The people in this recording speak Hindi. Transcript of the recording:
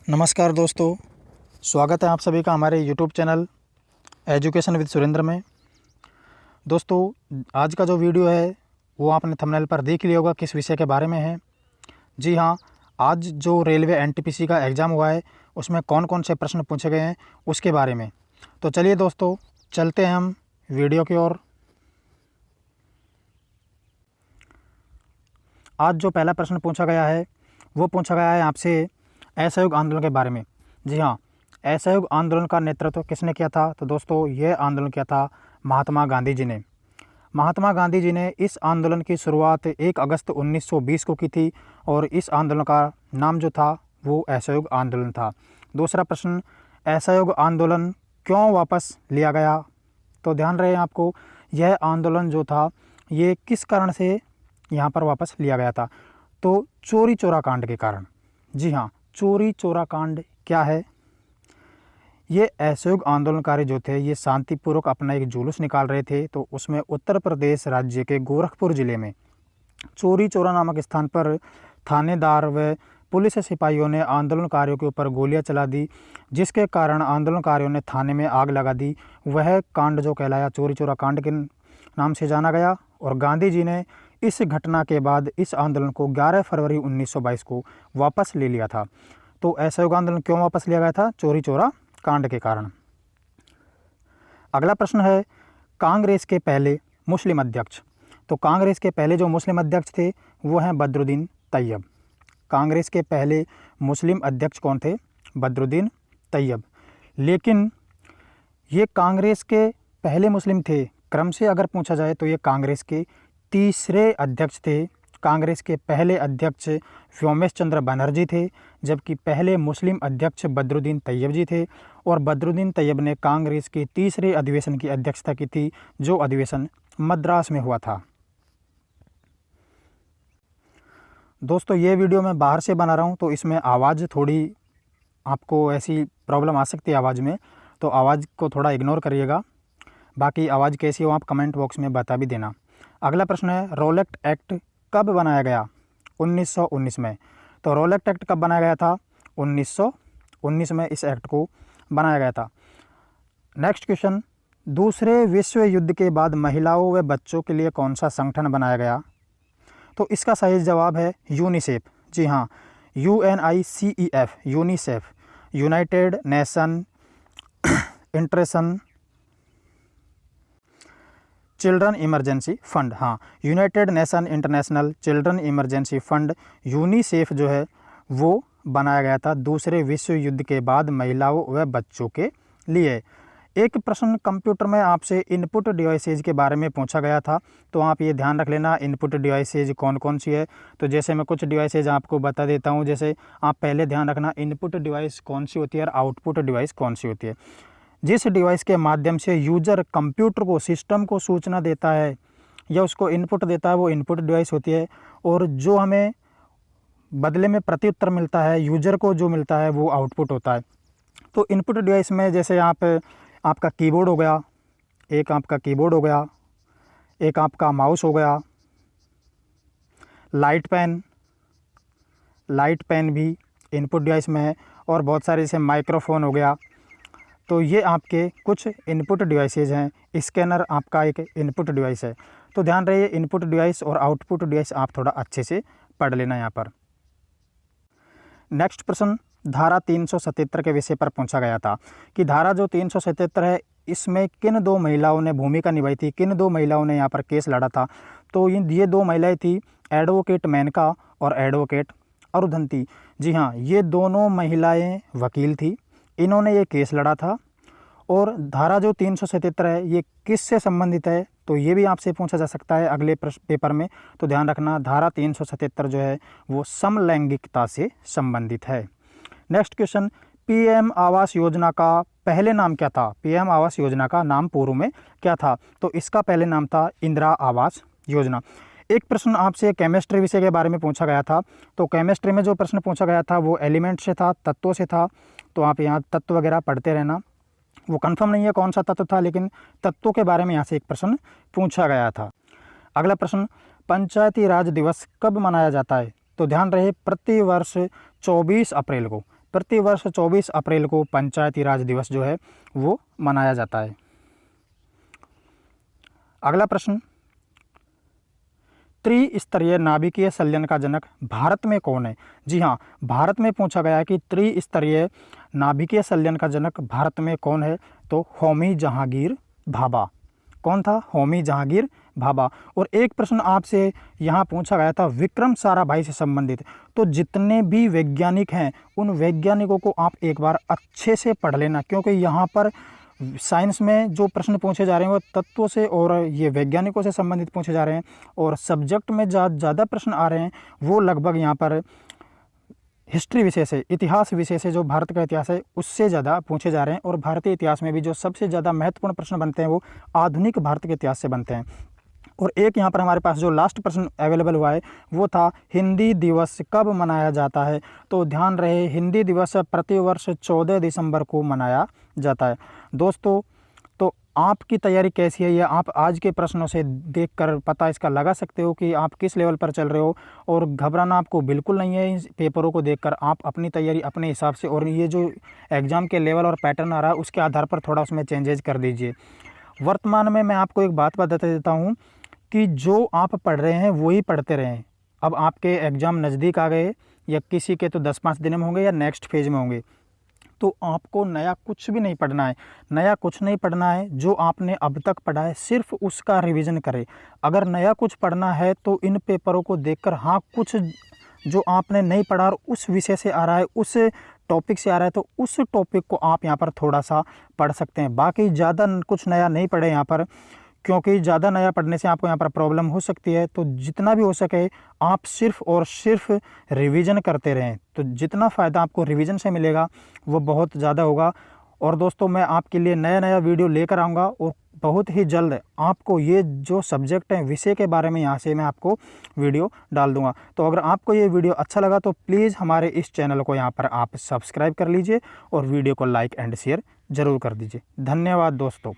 नमस्कार दोस्तों, स्वागत है आप सभी का हमारे YouTube channel education with Surendra में। दोस्तों, आज का जो वीडियो है वो आपने थंबनेल पर देख लिया होगा किस विषय के बारे में है। जी हाँ, आज जो रेलवे एनटीपीसी का एग्ज़ाम हुआ है उसमें कौन कौन से प्रश्न पूछे गए हैं उसके बारे में। तो चलिए दोस्तों, चलते हैं हम वीडियो की ओर। आज जो पहला प्रश्न पूछा गया है वो पूछा गया है आपसे असहयोग आंदोलन के बारे में। जी हाँ, असहयोग आंदोलन का नेतृत्व किसने किया था? तो दोस्तों, यह आंदोलन किया था महात्मा गांधी जी ने। महात्मा गांधी जी ने इस आंदोलन की शुरुआत 1 अगस्त 1920 को की थी और इस आंदोलन का नाम जो था वो असहयोग आंदोलन था। दूसरा प्रश्न, असहयोग आंदोलन क्यों वापस लिया गया? तो ध्यान रहे आपको, यह आंदोलन जो था ये किस कारण से यहाँ पर वापस लिया गया था? तो चोरी चोरा कांड के कारण। जी हाँ, चोरी चोरा कांड क्या है? ये असहयोग आंदोलनकारी जो थे ये शांतिपूर्वक अपना एक जुलूस निकाल रहे थे। तो उसमें उत्तर प्रदेश राज्य के गोरखपुर ज़िले में चोरी चोरा नामक स्थान पर थानेदार व पुलिस सिपाहियों ने आंदोलनकारियों के ऊपर गोलियां चला दी, जिसके कारण आंदोलनकारियों ने थाने में आग लगा दी। वह कांड जो कहलाया चोरी चोरा कांड के नाम से जाना गया। और गांधी जी ने इस घटना के बाद इस आंदोलन को 11 फरवरी 1922 को वापस ले लिया था। तो असहयोग आंदोलन क्यों वापस लिया गया था? चोरी चोरा कांड के कारण। अगला प्रश्न है, कांग्रेस के पहले मुस्लिम अध्यक्ष। तो कांग्रेस के पहले जो मुस्लिम अध्यक्ष थे वो हैं बदरुद्दीन तैयब। कांग्रेस के पहले मुस्लिम अध्यक्ष कौन थे? बदरुद्दीन तैयब। लेकिन ये कांग्रेस के पहले मुस्लिम थे, क्रम से अगर पूछा जाए तो ये कांग्रेस के तीसरे अध्यक्ष थे। कांग्रेस के पहले अध्यक्ष व्योमेश चंद्र बनर्जी थे, जबकि पहले मुस्लिम अध्यक्ष बदरुद्दीन तैयब जी थे। और बदरुद्दीन तैयब ने कांग्रेस के तीसरे अधिवेशन की अध्यक्षता की थी, जो अधिवेशन मद्रास में हुआ था। दोस्तों, ये वीडियो मैं बाहर से बना रहा हूँ तो इसमें आवाज़ थोड़ी आपको ऐसी प्रॉब्लम आ सकती है आवाज़ में, तो आवाज़ को थोड़ा इग्नोर करिएगा। बाकी आवाज़ कैसी हो आप कमेंट बॉक्स में बता भी देना। अगला प्रश्न है, रोलेट एक्ट कब बनाया गया? 1919 में। तो रोलेट एक्ट कब बनाया गया था? 1919 में इस एक्ट को बनाया गया था। नेक्स्ट क्वेश्चन, दूसरे विश्व युद्ध के बाद महिलाओं व बच्चों के लिए कौन सा संगठन बनाया गया? तो इसका सही जवाब है यूनिसेफ। जी हाँ, UNICEF, UNICEF, united nation international children emergency fund. हाँ, united nation international children emergency fund UNICEF जो है वो बनाया गया था दूसरे विश्व युद्ध के बाद महिलाओं व बच्चों के लिए। एक प्रश्न कंप्यूटर में आपसे इनपुट डिवाइसेज के बारे में पूछा गया था, तो आप ये ध्यान रख लेना इनपुट डिवाइसेज कौन कौन सी है। तो जैसे मैं कुछ डिवाइसेज आपको बता देता हूँ। जैसे आप पहले ध्यान रखना इनपुट डिवाइस कौन सी होती है और आउटपुट डिवाइस कौन सी होती है। जिस डिवाइस के माध्यम से यूजर कंप्यूटर को, सिस्टम को सूचना देता है या उसको इनपुट देता है वो इनपुट डिवाइस होती है। और जो हमें बदले में प्रत्युत्तर मिलता है, यूजर को जो मिलता है वो आउटपुट होता है। तो इनपुट डिवाइस में जैसे आपका कीबोर्ड हो गया, एक आपका कीबोर्ड हो गया, एक आपका माउस हो गया, लाइट पेन भी इनपुट डिवाइस में है, और बहुत सारे जैसे माइक्रोफोन हो गया। तो ये आपके कुछ इनपुट डिवाइसेज हैं। स्कैनर आपका एक इनपुट डिवाइस है। तो ध्यान रहे इनपुट डिवाइस और आउटपुट डिवाइस आप थोड़ा अच्छे से पढ़ लेना यहाँ पर। नेक्स्ट प्रश्न, धारा 377 के विषय पर पूछा गया था कि धारा जो 377 है इसमें किन दो महिलाओं ने भूमिका निभाई थी, किन दो महिलाओं ने यहाँ पर केस लड़ा था? तो ये दो महिलाएं थी, एडवोकेट मेनका और एडवोकेट अरुंधति। जी हाँ, ये दोनों महिलाएं वकील थी, इन्होंने ये केस लड़ा था। और धारा जो 377 है ये किससे संबंधित है? तो ये भी आपसे पूछा जा सकता है अगले पेपर में। तो ध्यान रखना धारा 377 जो है वो समलैंगिकता से संबंधित है। Next question, PM Awas Yojana का पहले नाम क्या था? PM आवास योजना का नाम पूर्व में क्या था? तो इसका पहले नाम था इंदिरा आवास योजना। एक प्रश्न आपसे केमिस्ट्री विषय के बारे में पूछा गया था। तो केमिस्ट्री में जो प्रश्न पूछा गया था वो एलिमेंट से था, तत्वों से था। तो आप यहाँ तत्व वगैरह पढ़ते रहना। वो कंफर्म नहीं है कौन सा तत्व था, लेकिन तत्वों के बारे में यहाँ से एक प्रश्न पूछा गया था। अगला प्रश्न, पंचायती राज दिवस कब मनाया जाता है? तो ध्यान रहे प्रतिवर्ष 24 अप्रैल को प्रतिवर्ष 24 अप्रैल को पंचायती राज दिवस जो है वो मनाया जाता है। अगला प्रश्न, त्रिस्तरीय नाभिकीय संलयन का जनक भारत में कौन है? जी हाँ, भारत में पूछा गया है कि त्रिस्तरीय नाभिकीय संलयन का जनक भारत में कौन है? तो होमी जहांगीर भाभा। कौन था? होमी जहांगीर भाभा। और एक प्रश्न आपसे यहाँ पूछा गया था विक्रम साराभाई से संबंधित। तो जितने भी वैज्ञानिक हैं उन वैज्ञानिकों को आप एक बार अच्छे से पढ़ लेना, क्योंकि यहाँ पर साइंस में जो प्रश्न पूछे जा रहे हैं वो तत्वों से और ये वैज्ञानिकों से संबंधित पूछे जा रहे हैं, और सब्जेक्ट में ज़्यादा प्रश्न आ रहे हैं वो लगभग यहाँ पर हिस्ट्री विषय से, इतिहास विषय से, जो भारत का इतिहास है उससे ज़्यादा पूछे जा रहे हैं। और भारतीय इतिहास में भी जो सबसे ज़्यादा महत्वपूर्ण प्रश्न बनते हैं वो आधुनिक भारत के इतिहास से बनते हैं। और एक यहाँ पर हमारे पास जो लास्ट प्रश्न अवेलेबल हुआ है वो था हिंदी दिवस कब मनाया जाता है? तो ध्यान रहे, हिंदी दिवस प्रतिवर्ष 14 दिसंबर को मनाया जाता है। दोस्तों, तो आपकी तैयारी कैसी है ये आप आज के प्रश्नों से देखकर पता इसका लगा सकते हो कि आप किस लेवल पर चल रहे हो। और घबराना आपको बिल्कुल नहीं है, इन पेपरों को देखकर आप अपनी तैयारी अपने हिसाब से, और ये जो एग्ज़ाम के लेवल और पैटर्न आ रहा है उसके आधार पर थोड़ा उसमें चेंजेज कर दीजिए। वर्तमान में मैं आपको एक बात बता देता हूँ कि जो आप पढ़ रहे हैं वही पढ़ते रहें। अब आपके एग्ज़ाम नज़दीक आ गए, या किसी के तो 10-5 दिन में होंगे या नेक्स्ट फेज़ में होंगे, तो आपको नया कुछ भी नहीं पढ़ना है, नया कुछ नहीं पढ़ना है। जो आपने अब तक पढ़ा है सिर्फ उसका रिवीजन करें। अगर नया कुछ पढ़ना है तो इन पेपरों को देखकर, हाँ, कुछ जो आपने नहीं पढ़ा और उस विषय से आ रहा है, उस टॉपिक से आ रहा है, तो उस टॉपिक को आप यहाँ पर थोड़ा सा पढ़ सकते हैं। बाकी ज़्यादा कुछ नया नहीं पढ़े यहाँ पर, क्योंकि ज़्यादा नया पढ़ने से आपको यहाँ पर प्रॉब्लम हो सकती है। तो जितना भी हो सके आप सिर्फ और सिर्फ रिवीजन करते रहें, तो जितना फ़ायदा आपको रिवीजन से मिलेगा वो बहुत ज़्यादा होगा। और दोस्तों, मैं आपके लिए नया वीडियो लेकर आऊँगा, और बहुत ही जल्द आपको ये जो सब्जेक्ट है, विषय के बारे में यहाँ से मैं आपको वीडियो डाल दूँगा। तो अगर आपको ये वीडियो अच्छा लगा तो प्लीज़ हमारे इस चैनल को यहाँ पर आप सब्सक्राइब कर लीजिए और वीडियो को लाइक एंड शेयर ज़रूर कर दीजिए। धन्यवाद दोस्तों।